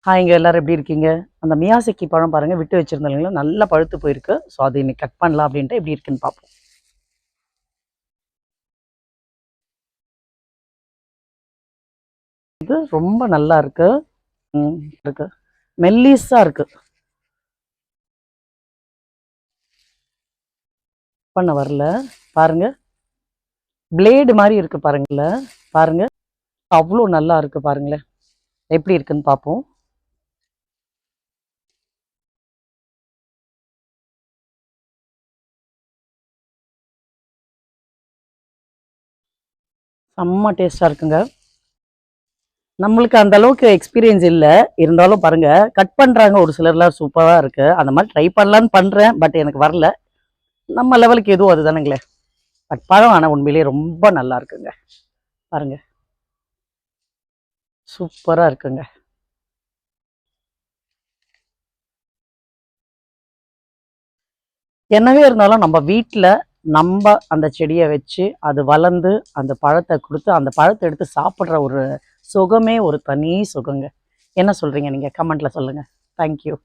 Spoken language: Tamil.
ஹாய்ங்க, எல்லாரும் எப்படி இருக்கீங்க? அந்த மியாசிக்கி பழம் பாருங்க, விட்டு வச்சிருந்தோம் இல்லைங்களா? நல்லா பழுத்து போயிருக்கு. ஸோ அது இன்னைக்கு கட் பண்ணலாம் அப்படின்ட்டு எப்படி இருக்குன்னு பார்ப்போம். இது ரொம்ப நல்லா இருக்கு. இருக்கு. மெல்லிஸா இருக்கு. பண்ண வரல. பாருங்க. பிளேடு மாரி இருக்கு பாருங்களேன். பாருங்க. அவ்வளோ நல்லா இருக்கு பாருங்களேன். எப்படி இருக்குன்னு பார்ப்போம். செம்ம டேஸ்டா இருக்குங்க. நம்மளுக்கு அந்த அளவுக்கு எக்ஸ்பீரியன்ஸ் இல்ல. இருந்தாலும் பாருங்க, கட் பண்றாங்க ஒரு சிலர்லாம் சூப்பரா இருக்கு. அந்த மாரி ட்ரை பண்ணலான்னு பண்றேன். பட் எனக்கு வரல. நம்ம லெவலுக்கு எதுவும் அதுதானேங்களே. பட் பழம் ஆனா உண்மையிலேயே ரொம்ப நல்லா இருக்குங்க. பாருங்க. சூப்பரா இருக்குங்க. என்னவே இருந்தாலும் நம்ம வீட்ல நம்ப அந்த செடிய வச்சு, அது வளர்ந்து, அந்த பழத்த குடுத்து, அந்த பழத்த எடுத்து சாப்பிடுற ஒரு சுகமே ஒரு தனி சுகங்க. என்ன சொல்றீங்க நீங்க? கமெண்ட்ல சொல்லுங்க. Thank you.